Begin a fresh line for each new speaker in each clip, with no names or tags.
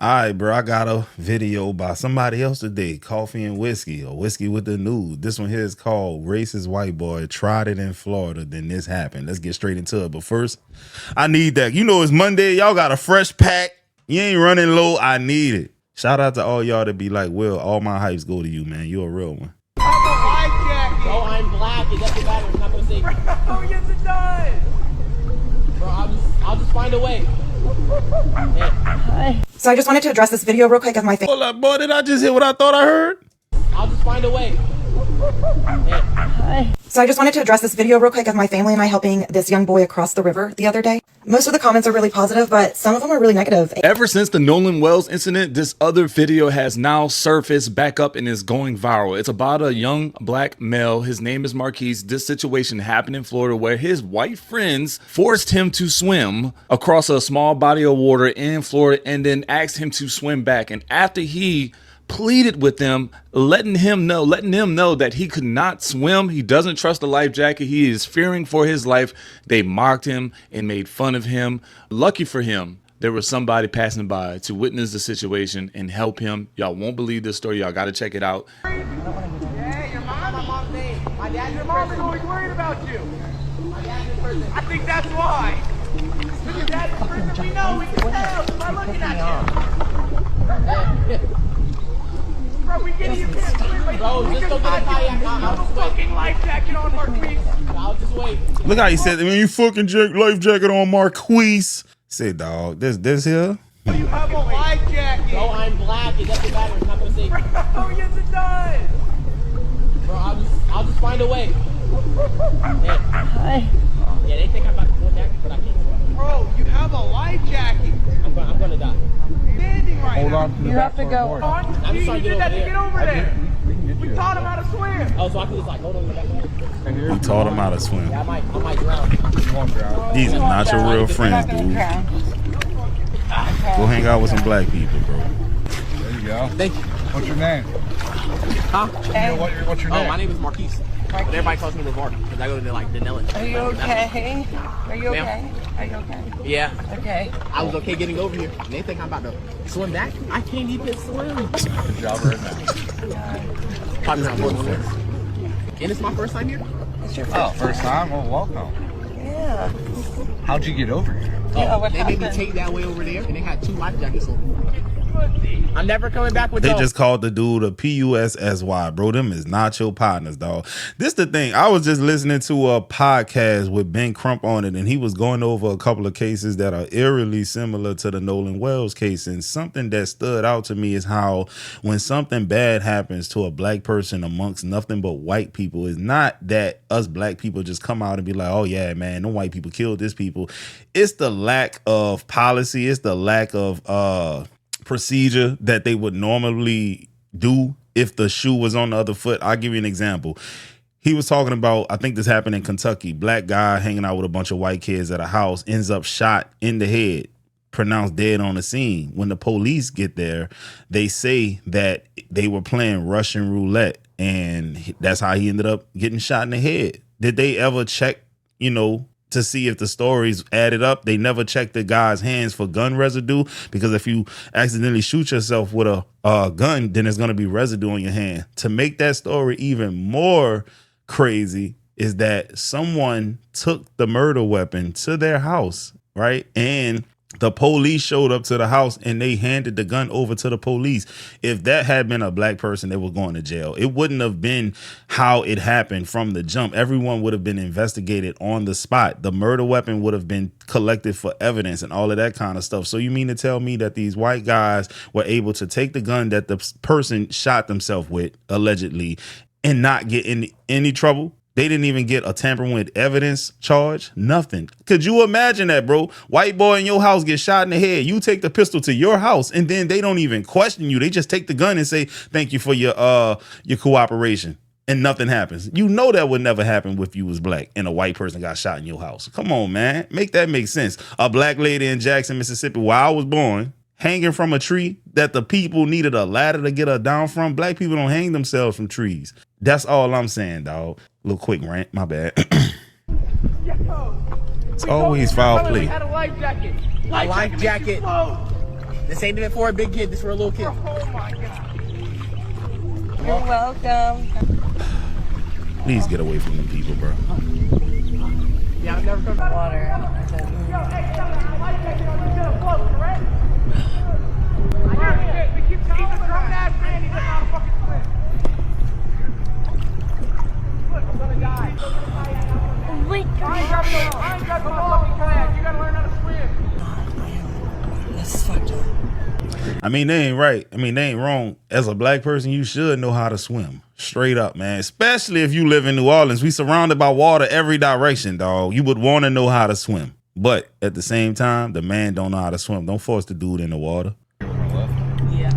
All right, bro, I got a video by somebody else today, Coffee and Whiskey, or Whiskey with the News. This one here is called Racist White Boy Tried It in Florida, then this happened. Let's get straight into it. But first, I need that. You know it's Monday. Y'all got a fresh pack. You ain't running low. I need it. Shout out to all y'all that be like, Will, all my hypes go to you, man. You a real one.
I'm a life jacket.
Bro, I'm black. It doesn't matter. It's not gonna say.
Oh, yes, it does.
Bro, I'll just find a way. Hey.
Hi. So I just wanted to address this video real quick of my family.
Hold up, boy. Did I just hear what I thought I heard?
I'll just find a way. Hey.
Hi. So I just wanted to address this video real quick of my family and I helping this young boy across the river the other day. Most of the comments are really positive, but some of them are really negative.
Ever since the Nolan Wells incident, this other video has now surfaced back up and is going viral. It's about a young black male. His name is Marquise. This situation happened in Florida where his white friends forced him to swim across a small body of water in Florida and then asked him to swim back. And after he pleaded with them, letting them know that he could not swim. He doesn't trust the life jacket. He is fearing for his life. They mocked him and made fun of him. Lucky for him, there was somebody passing by to witness the situation and help him. Y'all won't believe this story. Y'all got to check it out.
Yeah, your mom.
My mom's name. My dad's
Your
in
mom is
prison.
always worried about you.
My dad's in prison.
I think that's why. Because your dad's in prison. We know. We can tell just by looking at you. Bro, we get you can't swim. Like,
Bro,
we
just
can
go get a
find you.
kayak.
You have a fucking life jacket on, Marquise.
I'll just wait.
Look how he said, man, you fucking life jacket on, Marquise. Say, dog, this here?
You have a life jacket.
Bro, I'm black. It doesn't matter. It's not gonna say.
Oh, yes, it does.
Bro, I'll just find a way. Hey.
Hi.
Yeah, they think I'm about to go back, but I can't swim.
Bro, you have a life jacket.
I'm gonna die.
Standing right
Hold
now.
on to the
You have to
back
go
door.
I'm
You
just trying to
did
get
that
over
to get
there.
over there.
We can get
We
you.
taught him how to swim.
Oh, so I can just like hold on to the back door?
And here,
You taught him how to swim.
Yeah, I might drown.
you won't drown.
These are not your real friends, dude. Go hang out with some black people, bro.
There you go.
Thank you.
What's your name?
Huh?
What's your
Oh,
name?
my name is Marquise. But everybody calls me Rivard because I go to like Denellen.
Are you okay? Are you okay?
Ma'am?
Are you okay?
Yeah,
Okay.
I was okay getting over here. And they think I'm about to swim back. I can't even swim.
Good job right now.
Probably not more than once. And it's my first time here.
It's your
Oh, first time? Well, welcome.
Yeah.
How'd you get over here?
Yeah, what
They made me
happened?
take that way over there, and they had 2 life jackets on. I'm never coming back with
They
y'all.
just called the dude a PUSSY, bro. Them is not your partners, dog. This the thing. I was just listening to a podcast with Ben Crump on it, and he was going over a couple of cases that are eerily similar to the Nolan Wells case. And something that stood out to me is how when something bad happens to a black person amongst nothing but white people, it's not that us black people just come out and be like, oh yeah, man, no white people killed this people. It's the lack of policy. It's the lack of procedure that they would normally do if the shoe was on the other foot. I'll give you an example. He was talking about, I think this happened in Kentucky, black guy hanging out with a bunch of white kids at a house, ends up shot in the head, pronounced dead on the scene. When the police get there, they say that they were playing Russian roulette and that's how he ended up getting shot in the head. Did they ever check, to see if the stories added up? They never checked the guy's hands for gun residue, because if you accidentally shoot yourself with a gun, then there's going to be residue on your hand. To make that story even more crazy is that someone took the murder weapon to their house, right? And the police showed up to the house and they handed the gun over to the police. If that had been a black person, they were going to jail. It wouldn't have been how it happened from the jump. Everyone would have been investigated on the spot. The murder weapon would have been collected for evidence and all of that kind of stuff. So you mean to tell me that these white guys were able to take the gun that the person shot themselves with, allegedly, and not get in any trouble? They didn't even get a tampering with evidence charge. Nothing. Could you imagine that, bro? White boy in your house gets shot in the head. You take the pistol to your house and then they don't even question you. They just take the gun and say, thank you for your cooperation. And nothing happens. You know that would never happen if you was black and a white person got shot in your house. Come on, man. Make that make sense. A black lady in Jackson, Mississippi, where I was born, hanging from a tree that the people needed a ladder to get her down from. Black people don't hang themselves from trees. That's all I'm saying, dog. Little quick rant, my bad.
Yo,
It's always foul play.
Had a life jacket.
A life jacket.
Float.
This ain't even for a big kid. This for a little kid.
Oh my God.
You're welcome.
Please get away from them people, bro.
Yeah, I've never come to
Water.
Yo, hey, tell me, the life jacket on you good close, correct? He's a grown-ass man. He doesn't know how to fucking swim. Look, I'm gonna die.
Wait.
I ain't grabbing my fucking kayak. You gotta learn how to swim.
This is fucked up.
I mean, they ain't right. I mean, they ain't wrong. As a black person, you should know how to swim. Straight up, man. Especially if you live in New Orleans. We surrounded by water every direction, dog. You would want to know how to swim. But at the same time, the man don't know how to swim. Don't force the dude in the water.
Yeah.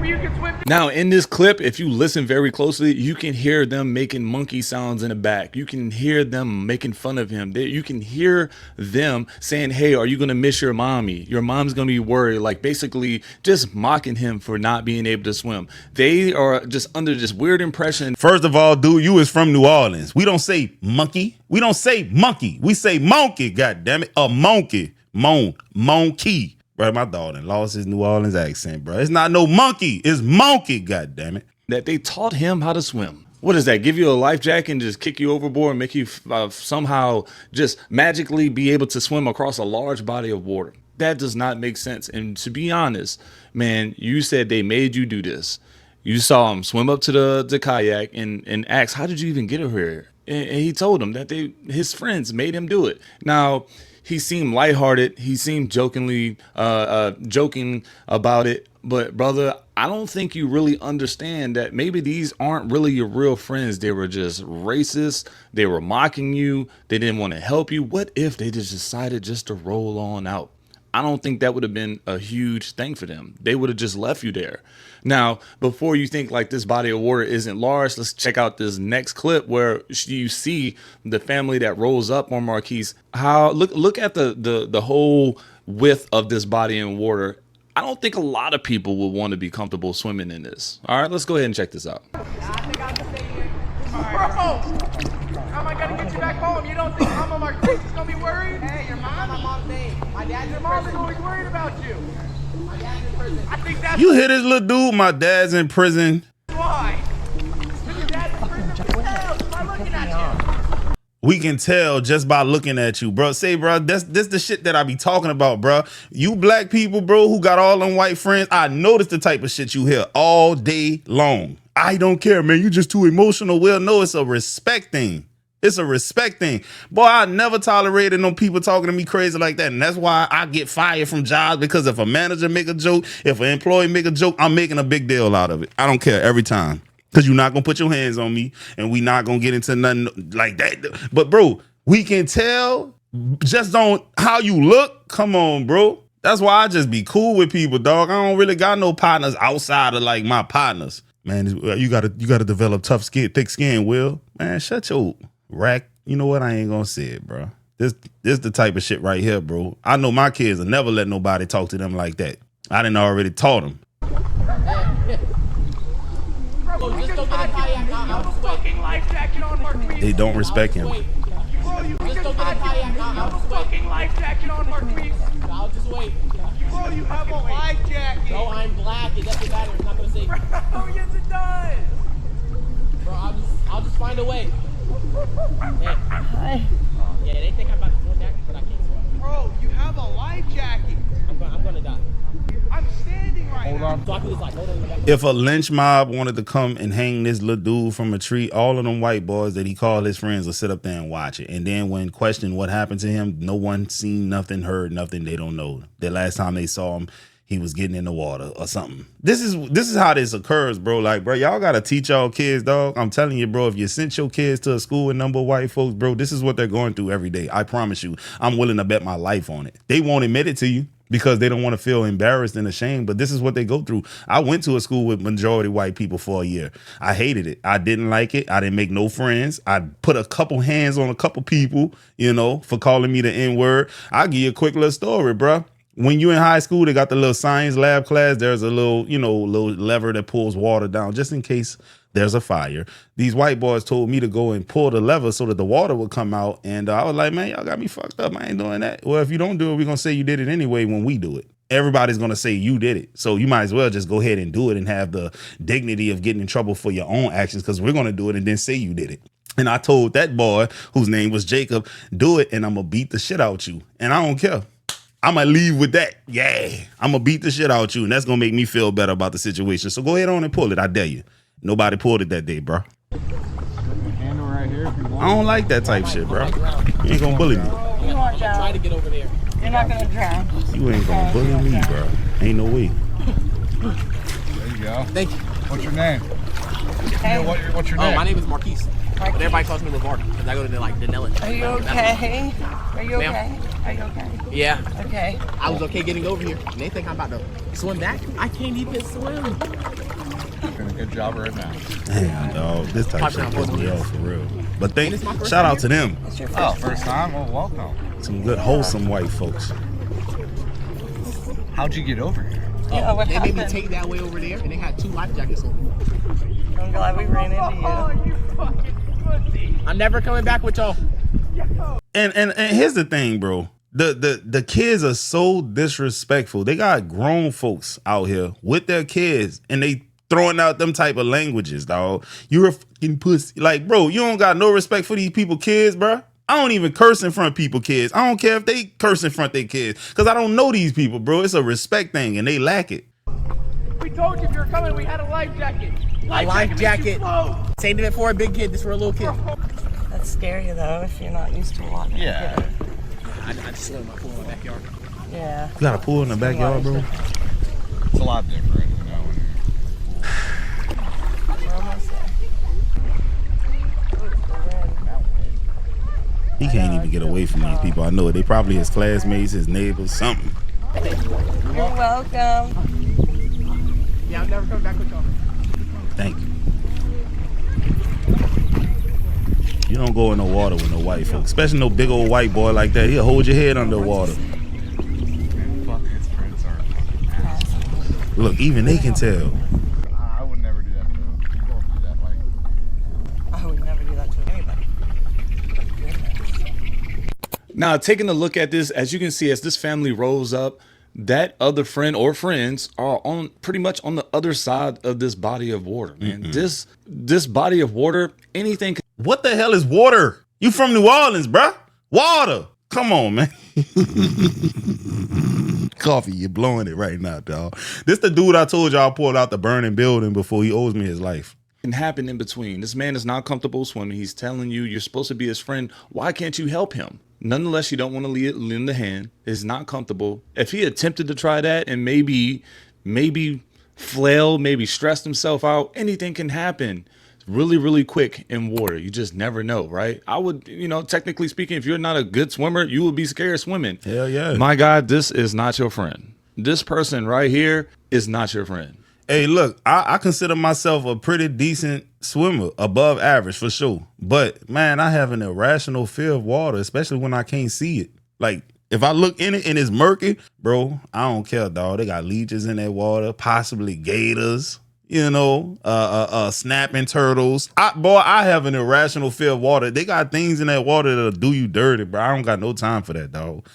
You can swim.
Now, in this clip, if you listen very closely, you can hear them making monkey sounds in the back. You can hear them making fun of him. You can hear them saying, hey, are you going to miss your mommy? Your mom's going to be worried. Like, basically just mocking him for not being able to swim. They are just under this weird impression.
First of all, dude, you is from New Orleans. We don't say monkey. We don't say monkey. We say monkey, goddammit. A monkey. Monkey. Bro, my daughter lost his New Orleans accent, bro. It's not no monkey. It's monkey, goddammit.
That they taught him how to swim. What is that? Give you a life jacket and just kick you overboard and make you somehow just magically be able to swim across a large body of water. That does not make sense. And to be honest, man, you said they made you do this. You saw him swim up to the kayak and ask, how did you even get over here? And he told him that his friends made him do it. Now, he seemed lighthearted. He seemed joking about it. But brother, I don't think you really understand that maybe these aren't really your real friends. They were just racist. They were mocking you. They didn't want to help you. What if they just decided just to roll on out? I don't think that would have been a huge thing for them. They would have just left you there. Now, before you think like this body of water isn't large, let's check out this next clip where you see the family that rolls up on Marquise. How look at the whole width of this body in water. I don't think a lot of people would want to be comfortable swimming in this. All right, let's go ahead and check this out.
I think I'll stay here. Bro, how am I gonna get you back home? You don't think Mama Marquise is gonna be worried? Hey, your mom. My mom's name. My dad's your mom's always worried about you. My dad's in prison. I think that's
You hear this little dude? My dad's in prison.
why. Because your dad's in prison for sales by looking at you.
We can tell just by looking at you, bro. Say, bro, this the shit that I be talking about, bro. You black people, bro, who got all them white friends, I notice the type of shit you hear all day long. I don't care, man. You just too emotional. Well, no, it's a respect thing. It's a respect thing. Boy, I never tolerated no people talking to me crazy like that. And that's why I get fired from jobs, because if a manager make a joke, if an employee make a joke, I'm making a big deal out of it. I don't care every time. Because you're not going to put your hands on me and we not going to get into nothing like that. But, bro, we can tell just on how you look. Come on, bro. That's why I just be cool with people, dog. I don't really got no partners outside of, like, my partners. Man, you gotta develop thick skin, Will. Man, shut your rack. You know what? I ain't going to say it, bro. This the type of shit right here, bro. I know my kids will never let nobody talk to them like that. I didn't already taught them.
Just go get a kayak. I'll just wait.
Fucking life jacket on, Marquise.
They don't respect him.
Bro, you
Just go get a kayak. I'll just wait.
fucking life jacket on, Marquise.
I'll just wait.
Bro, you have a life jacket.
Bro, I'm black. It doesn't matter. It's not gonna save me.
Oh, yes, it does.
Bro, I'll just find a way. Hey. Yeah, they think I'm about to swim back, but I can't swim.
Bro, you have a life jacket.
I'm gonna die.
I'm standing right
Hold
now.
on.
So I can just like hold on.
If a lynch mob wanted to come and hang this little dude from a tree, all of them white boys that he called his friends will sit up there and watch it. And then when questioned what happened to him, no one seen nothing, heard nothing. They don't know. The last time they saw him, he was getting in the water or something. This is how this occurs, bro. Like, bro, y'all gotta teach y'all kids, dog. I'm telling you, bro, if you sent your kids to a school with number of white folks, bro, this is what they're going through every day. I promise you. I'm willing to bet my life on it. They won't admit it to you because they don't want to feel embarrassed and ashamed, but this is what they go through. I went to a school with majority white people for a year. I hated it. I didn't like it. I didn't make no friends. I put a couple hands on a couple people, you know, for calling me the N-word. I'll give you a quick little story, bro. When you in high school, they got the little science lab class. There's a little, you know, little lever that pulls water down just in case There's a fire. These white boys told me to go and pull the lever so that the water would come out. And I was like, man, y'all got me fucked up. I ain't doing that. Well, if you don't do it, we're going to say you did it anyway when we do it. Everybody's going to say you did it. So you might as well just go ahead and do it and have the dignity of getting in trouble for your own actions, because we're going to do it and then say you did it. And I told that boy, whose name was Jacob, do it and I'm going to beat the shit out you. And I don't care. I'm going to leave with that. Yeah, I'm going to beat the shit out you. And that's going to make me feel better about the situation. So go ahead on and pull it. I dare you. Nobody pulled it that day, bro.
Handle right here if you want.
I don't like that type shit, bro. You ain't going to bully me.
You want drown.
Try to get over there.
You're not gonna drown.
You ain't going to bully me, bro. Ain't no way.
There you go.
Thank you.
What's your name?
Hey,
What's your
Oh,
name?
my name is Marquise. But everybody calls me LeVar because I go to like Denellen.
are you okay? Are you okay?
Ma'am?
Are you okay?
Yeah.
Okay.
I was okay getting over here. And they think I'm about to swim back. I can't even swim.
Doing a good job right now.
Damn, dog. This type of shit pisses me off for real. But
And it's my first
shout
time
out to them.
It's your
Oh,
first.
first time? Well, welcome.
Some good, wholesome white folks.
How'd you get over here?
Yeah, what
They made me
happened?
take that way over there and they had 2 life jackets on me.
I'm glad we ran into you.
You fucking pussy.
I'm never coming back with y'all.
And here's the thing, bro. The kids are so disrespectful. They got grown folks out here with their kids and they throwing out them type of languages, dog. You're a fucking pussy. Like, bro, you don't got no respect for these people kids, bro. I don't even curse in front of people kids. I don't care if they curse in front of their kids, because I don't know these people, bro. It's a respect thing and they lack it.
We told you if you were coming, we had a life jacket.
A life
makes
jacket.
you float.
Saved it for a big kid. This for a little kid.
That's scary though if you're not used to water.
Yeah.
I just swim my pool in my backyard.
Yeah.
You got a pool in the backyard, bro?
It's a lot different, you know.
We're almost there.
He can't even get away from these people. I know it. They probably his classmates, his neighbors, something.
You're welcome.
Yeah, I'm never coming back with y'all.
Thank you. You don't go in the water with no white folks, especially no big old white boy like that. He'll hold your head underwater.
And fuck, his friends are fucking assholes.
Look, even they can tell.
I would never do that to him. You don't do that, like.
I would never do that to anybody.
Now, taking a look at this, as you can see, as this family rolls up, that other friend or friends are on pretty much on the other side of this body of water, man. This body of water, anything.
What the hell is water? You from New Orleans, bruh? Water. Come on, man. Coffee, you're blowing it right now, dog. This the dude I told y'all pulled out the burning building before. He owes me his life.
Can happen in between. This man is not comfortable swimming. He's telling you you're supposed to be his friend. Why can't you help him? Nonetheless, you don't want to lend a hand. It's not comfortable. If he attempted to try that and maybe flailed, maybe stressed himself out, anything can happen really, really quick in water. You just never know, right? I would, technically speaking, if you're not a good swimmer, you would be scared swimming.
Hell yeah.
My God, this is not your friend. This person right here is not your friend.
Hey, look, I consider myself a pretty decent swimmer, above average for sure. But man, I have an irrational fear of water, especially when I can't see it. Like if I look in it and it's murky, bro, I don't care, dog. They got leeches in that water, possibly gators, snapping turtles. I have an irrational fear of water. They got things in that water that'll do you dirty, bro. I don't got no time for that, dog.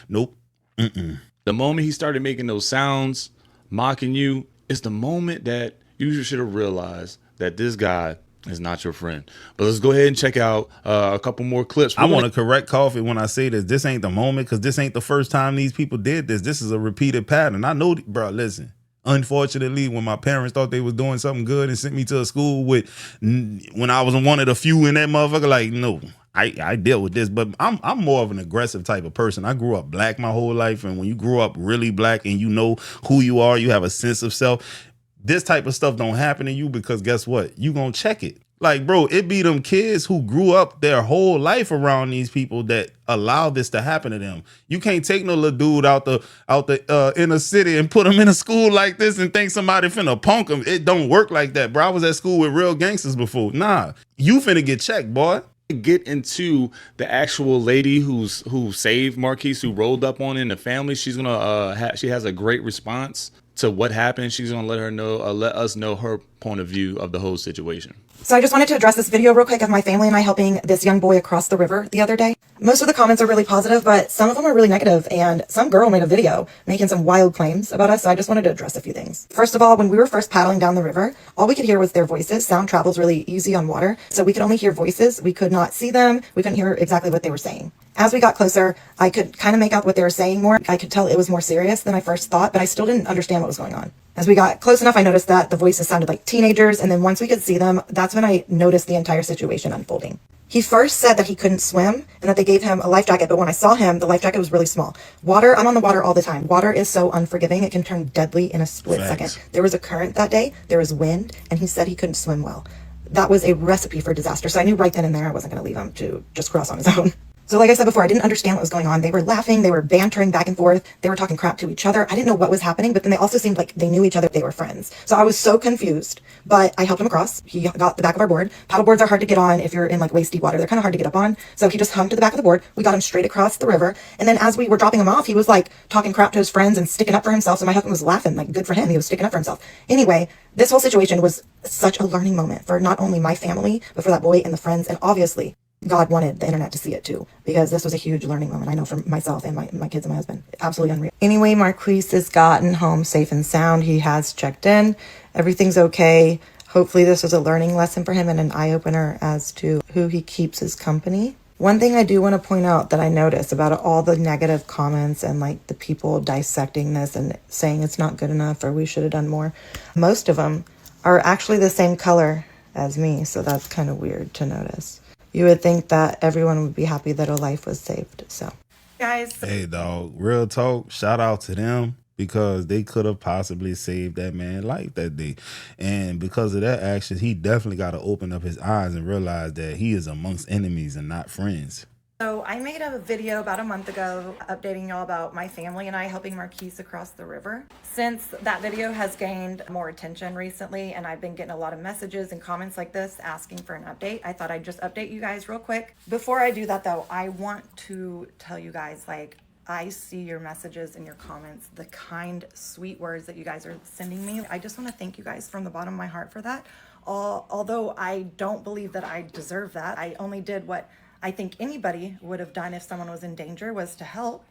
Nope.
The moment he started making those sounds, mocking you, is the moment that you should have realized that this guy is not your friend. But let's go ahead and check out a couple more clips.
I want to correct Coffee when I say this. This ain't the moment, because this ain't the first time these people did this. This is a repeated pattern. I know, bro, listen. Unfortunately, when my parents thought they was doing something good and sent me to a school when I was one of the few in that motherfucker, like, no, I dealt with this, but I'm more of an aggressive type of person. I grew up black my whole life, and when you grew up really black and you know who you are, you have a sense of self. This type of stuff don't happen to you, because guess what? You gonna check it. Like, bro, it be them kids who grew up their whole life around these people that allow this to happen to them. You can't take no little dude out the inner city and put him in a school like this and think somebody finna punk him. It don't work like that, bro. I was at school with real gangsters before. Nah, you finna get checked, boy.
Get into the actual lady who saved Marquise, who rolled up on in the family. She's gonna she has a great response to what happened. She's gonna let us know her point of view of the whole situation.
So I just wanted to address this video real quick of my family and I helping this young boy across the river the other day. Most of the comments are really positive, but some of them are really negative, and some girl made a video making some wild claims about us, so I just wanted to address a few things. First of all, when we were first paddling down the river, all we could hear was their voices. Sound travels really easy on water, so we could only hear voices. We could not see them. We couldn't hear exactly what they were saying. As we got closer, I could kind of make out what they were saying more. I could tell it was more serious than I first thought, but I still didn't understand what was going on. As we got close enough, I noticed that the voices sounded like teenagers, and then once we could see them, that's when I noticed the entire situation unfolding. He first said that he couldn't swim and that they gave him a life jacket, but when I saw him, the life jacket was really small. Water, I'm on the water all the time. Water is so unforgiving, it can turn deadly in a split second. There was a current that day, there was wind, and he said he couldn't swim well. That was a recipe for disaster, so I knew right then and there I wasn't going to leave him to just cross on his own. So like I said before, I didn't understand what was going on. They were laughing, they were bantering back and forth, they were talking crap to each other. I didn't know what was happening, but then they also seemed like they knew each other, they were friends. So I was so confused, but I helped him across. He got the back of our board. Paddle boards are hard to get on if you're in like waist deep water. They're kind of hard to get up on. So he just hung to the back of the board. We got him straight across the river. And then as we were dropping him off, he was like talking crap to his friends and sticking up for himself. So my husband was laughing, like good for him. He was sticking up for himself. Anyway, this whole situation was such a learning moment for not only my family, but for that boy and the friends, and obviously God wanted the internet to see it too, because this was a huge learning moment. I know for myself and my kids and my husband. Absolutely unreal. Anyway, Marquise has gotten home safe and sound. He has checked in. Everything's okay. Hopefully this was a learning lesson for him and an eye-opener as to who he keeps as company. One thing I do want to point out that I noticed about all the negative comments and like the people dissecting this and saying it's not good enough or we should have done more, most of them are actually the same color as me, so that's kind of weird to notice. You would think that everyone would be happy that a life was saved. So, guys.
Hey, dog, real talk. Shout out to them because they could have possibly saved that man's life that day. And because of that action, he definitely got to open up his eyes and realize that he is amongst enemies and not friends.
So I made a video about a month ago updating y'all about my family and I helping Marquise across the river. Since that video has gained more attention recently and I've been getting a lot of messages and comments like this asking for an update, I thought I'd just update you guys real quick. Before I do that though, I want to tell you guys, like, I see your messages and your comments, the kind, sweet words that you guys are sending me. I just want to thank you guys from the bottom of my heart for that. Although I don't believe that I deserve that, I only did what I think anybody would have done if someone was in danger, was to help.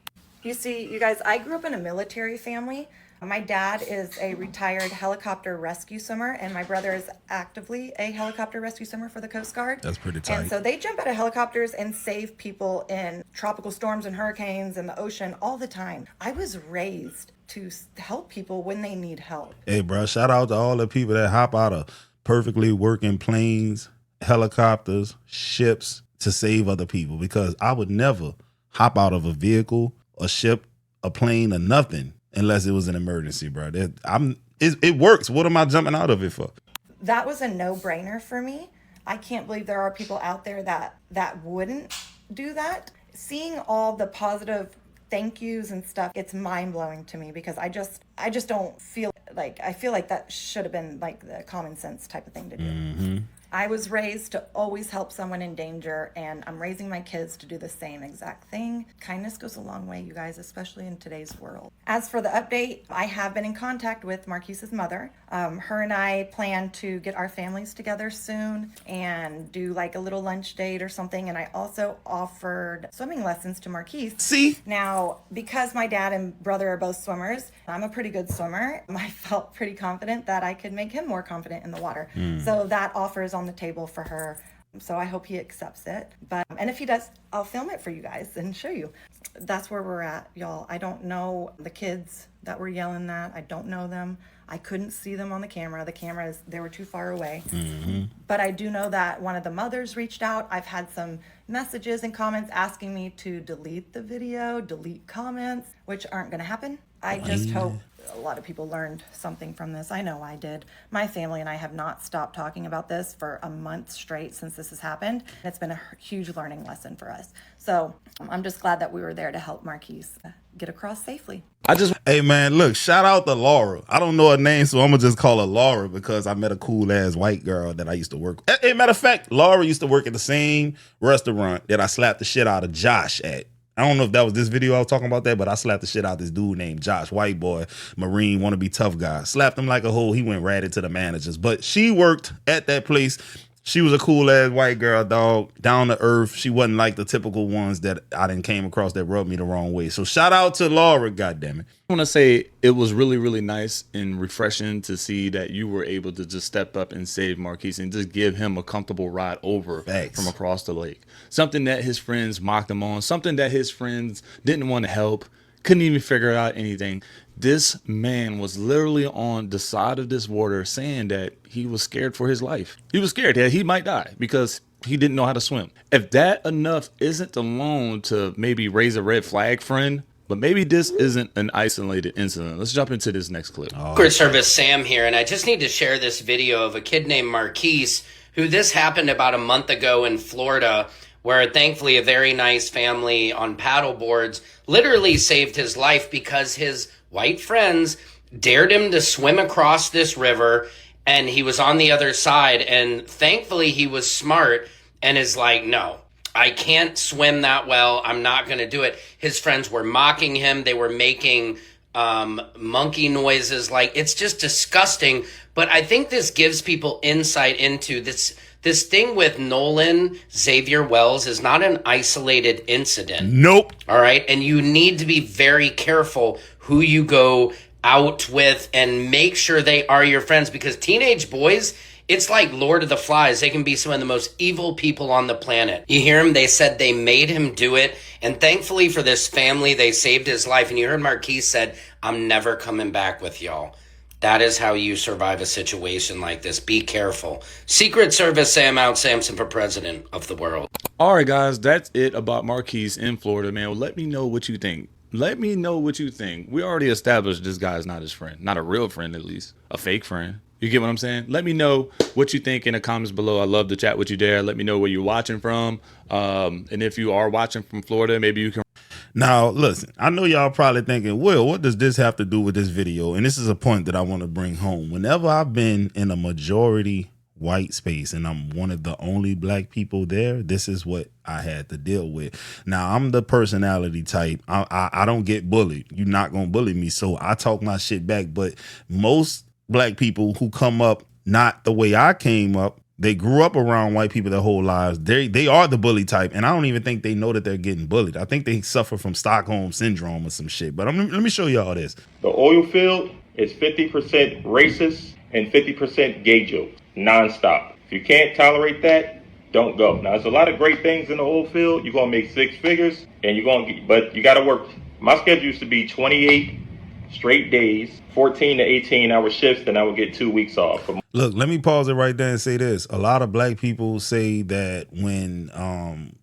You see, you guys, I grew up in a military family. My dad is a retired helicopter rescue swimmer, and my brother is actively a helicopter rescue swimmer for the Coast Guard.
That's pretty tight.
And so they jump out of helicopters and save people in tropical storms and hurricanes and the ocean all the time. I was raised to help people when they need help.
Hey, bro, shout out to all the people that hop out of perfectly working planes, helicopters, ships, to save other people, because I would never hop out of a vehicle, a ship, a plane, or nothing unless it was an emergency, bro. It works. What am I jumping out of it for?
That was a no-brainer for me. I can't believe there are people out there that wouldn't do that. Seeing all the positive thank yous and stuff, it's mind-blowing to me, because I just don't feel like, I feel like that should have been like the common sense type of thing to do.
Mm-hmm.
I was raised to always help someone in danger, and I'm raising my kids to do the same exact thing. Kindness goes a long way, you guys, especially in today's world. As for the update, I have been in contact with Marquise's mother. Her and I plan to get our families together soon and do like a little lunch date or something. And I also offered swimming lessons to Marquise.
See?
Now, because my dad and brother are both swimmers, I'm a pretty good swimmer. I felt pretty confident that I could make him more confident in the water. So that offer is on the table for her. So I hope he accepts it. And if he does, I'll film it for you guys and show you. That's where we're at, y'all. I don't know the kids that were yelling that. I don't know them. I couldn't see them on the camera. The cameras, they were too far away. Mm-hmm. But I do know that one of the mothers reached out. I've had some messages and comments asking me to delete the video, delete comments, which aren't going to happen. I just hope a lot of people learned something from this. I know I did. My family and I have not stopped talking about this for a month straight since this has happened. It's been a huge learning lesson for us. So I'm just glad that we were there to help Marquise get across safely.
Hey, man, look, shout out to Laura. I don't know her name, so I'm going to just call her Laura because I met a cool-ass white girl that I used to work with. Matter of fact, Laura used to work at the same restaurant that I slapped the shit out of Josh at. I don't know if that was this video I was talking about that, but I slapped the shit out this dude named Josh, white boy, Marine, wanna be tough guy. Slapped him like a hoe. He went ratted to the managers. But she worked at that place. She was a cool ass white girl, dog, down to earth. She wasn't like the typical ones that I done came across that rubbed me the wrong way. So shout out to Laura, goddammit.
I want to say it was really, really nice and refreshing to see that you were able to just step up and save Marquise and just give him a comfortable ride over from across the lake. Something that his friends mocked him on, something that his friends didn't want to help, couldn't even figure out anything. This man was literally on the side of this water saying that he was scared for his life. He was scared that he might die because he didn't know how to swim. If that enough isn't alone to maybe raise a red flag, friend, but maybe this isn't an isolated incident. Let's jump into this next clip.
Secret Service Sam here, and I just need to share this video of a kid named Marquise, who this happened about a month ago in Florida, where thankfully a very nice family on paddle boards literally saved his life because his white friends dared him to swim across this river, and he was on the other side, and thankfully he was smart and is like, no, I can't swim that well. I'm not going to do it. His friends were mocking him. They were making monkey noises. Like, it's just disgusting. But I think this gives people insight into this thing with Nolan Xavier Wells is not an isolated incident.
Nope.
All right. And you need to be very careful who you go out with and make sure they are your friends, because teenage boys, it's like Lord of the Flies. They can be some of the most evil people on the planet. You hear him? They said they made him do it. And thankfully for this family, they saved his life. And you heard Marquise said, I'm never coming back with y'all. That is how you survive a situation like this. Be careful. Secret Service Sam out, Samson for president of the world.
All right, guys, that's it about Marquise in Florida, man. Well, let me know what you think. Let me know what you think. We already established this guy is not his friend. Not a real friend, at least. A fake friend. You get what I'm saying? Let me know what you think in the comments below. I love to chat with you there. Let me know where you're watching from. And if you are watching from Florida, maybe you can.
Now, listen, I know y'all probably thinking, Will, what does this have to do with this video? And this is a point that I want to bring home. Whenever I've been in a majority white space and I'm one of the only black people there, this is what I had to deal with. Now, I'm the personality type. I don't get bullied. You're not going to bully me. So I talk my shit back. But most black people who come up not the way I came up, they grew up around white people their whole lives. They are the bully type, and I don't even think they know that they're getting bullied. I think they suffer from Stockholm syndrome or some shit. But let me show y'all this.
The oil field is 50% racist and 50% gay jokes, nonstop. If you can't tolerate that, don't go. Now, there's a lot of great things in the oil field. You're gonna make six figures, and but you gotta work. My schedule used to be 28 straight days, 14 to 18-hour shifts, then I would get 2 weeks off.
Look, let me pause it right there and say this. A lot of black people say that when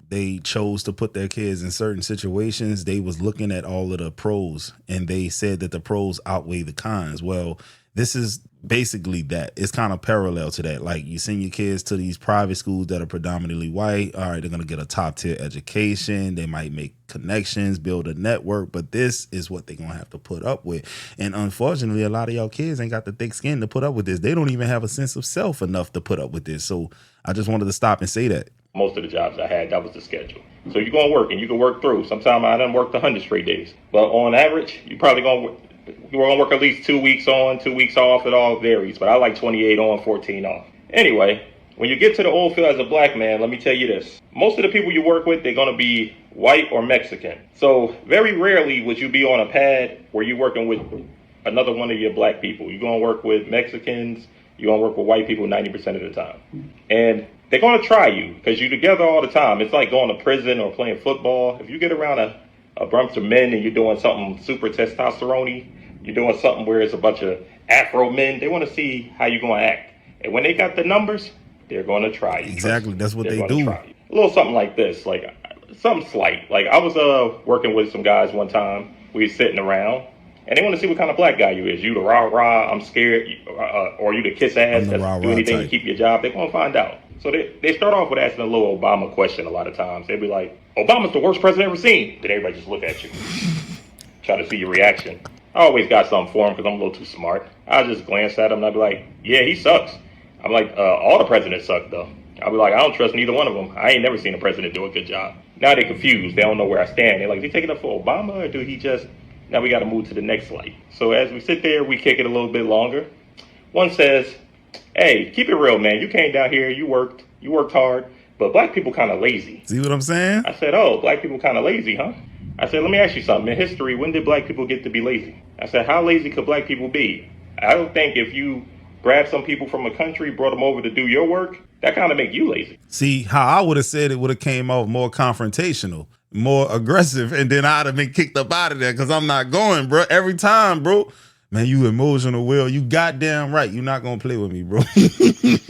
they chose to put their kids in certain situations, they was looking at all of the pros, and they said that the pros outweigh the cons. Well, this is basically that. It's kind of parallel to that. Like, you send your kids to these private schools that are predominantly white. All right, they're going to get a top tier education. They might make connections, build a network, but this is what they're going to have to put up with. And unfortunately, a lot of y'all kids ain't got the thick skin to put up with this. They don't even have a sense of self enough to put up with this. So I just wanted to stop and say that.
Most of the jobs I had, that was the schedule. So you're going to work, and you can work through. Sometimes I done worked 100 straight days. But on average, you're going to work at least 2 weeks on, 2 weeks off. It all varies. But I like 28 on, 14 off. Anyway, when you get to the oil field as a black man, let me tell you this. Most of the people you work with, they're going to be white or Mexican. So very rarely would you be on a pad where you're working with another one of your black people. You're going to work with Mexicans. You're going to work with white people 90% of the time. And they're going to try you because you're together all the time. It's like going to prison or playing football. If you get around a bunch of men and you're doing something super testosterone-y, you're doing something where it's a bunch of Afro men, they want to see how you're going to act. And when they got the numbers, they're going to try you.
Exactly. That's what they do.
A little something like this, like something slight. Like I was working with some guys one time. We were sitting around, and they want to see what kind of black guy you is. You the rah-rah, I'm scared, or you the kiss ass that's do anything to keep your job. They're going to find out. So they start off with asking a little Obama question a lot of times. They'd be like, Obama's the worst president ever seen. Then everybody just look at you, try to see your reaction. I always got something for him because I'm a little too smart. I just glance at him and I'd be like, yeah, he sucks. I'm like, all the presidents suck though. I'll be like, I don't trust neither one of them. I ain't never seen a president do a good job. Now they're confused. They don't know where I stand. They're like, is he taking up for Obama or do he just, now we got to move to the next slide. So as we sit there, we kick it a little bit longer. One says, hey, keep it real, man. You came down here, you worked hard, but black people kind of lazy.
See what I'm saying?
I said, oh, black people kind of lazy, huh? I said, let me ask you something. In history, when did black people get to be lazy? I said, how lazy could black people be? I don't think if you grab some people from a country, brought them over to do your work, that kind of make you lazy.
See, how I would have said it would have came off more confrontational, more aggressive, and then I'd have been kicked up out of there because I'm not going, bro. Every time, bro. Man, you emotional, Will. You goddamn right. You're not going to play with me, bro.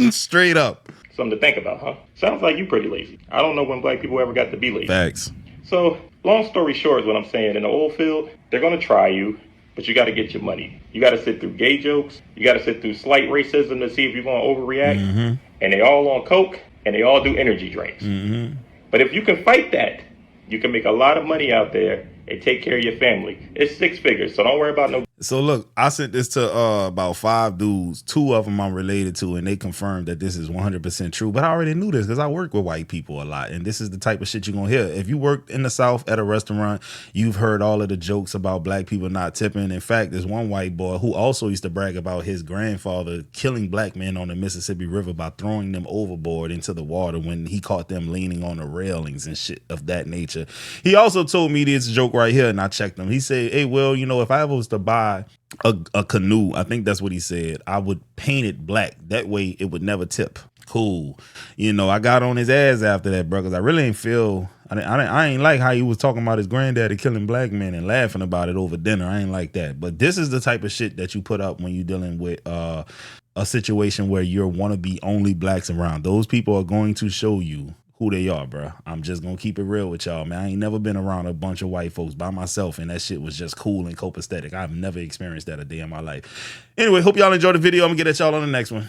Straight up.
Something to think about, huh? Sounds like you pretty lazy. I don't know when black people ever got to be lazy.
Facts.
So, long story short is what I'm saying. In the oil field, they're going to try you, but you got to get your money. You got to sit through gay jokes. You got to sit through slight racism to see if you're going to overreact.
Mm-hmm.
And they all on coke, and they all do energy drinks.
Mm-hmm.
But if you can fight that, you can make a lot of money out there and take care of your family. It's 6 figures, so don't worry about no.
So look, I sent this to about 5 dudes. 2 of them I'm related to, and they confirmed that this is 100% true. But I already knew this because I work with white people a lot, and this is the type of shit you're gonna hear. If you worked in the South at a restaurant, you've heard all of the jokes about black people not tipping. In fact, there's one white boy who also used to brag about his grandfather killing black men on the Mississippi River by throwing them overboard into the water when he caught them leaning on the railings and shit of that nature. He also told me this joke right here, and I checked him. He said, hey, Will, you know, if I ever was to buy a canoe, I think that's what he said, I would paint it black. That way it would never tip. Cool. You know, I got on his ass after that, bro, because I really ain't feel, I ain't like how he was talking about his granddaddy killing black men and laughing about it over dinner. I ain't like that. But this is the type of shit that you put up when you're dealing with a situation where you're want to be only blacks around. Those people are going to show you who they are, bro. I'm just gonna keep it real with y'all, man. I ain't never been around a bunch of white folks by myself, and that shit was just cool and copacetic. I've never experienced that a day in my life. Anyway, hope y'all enjoyed the video. I'm gonna get at y'all on the next one.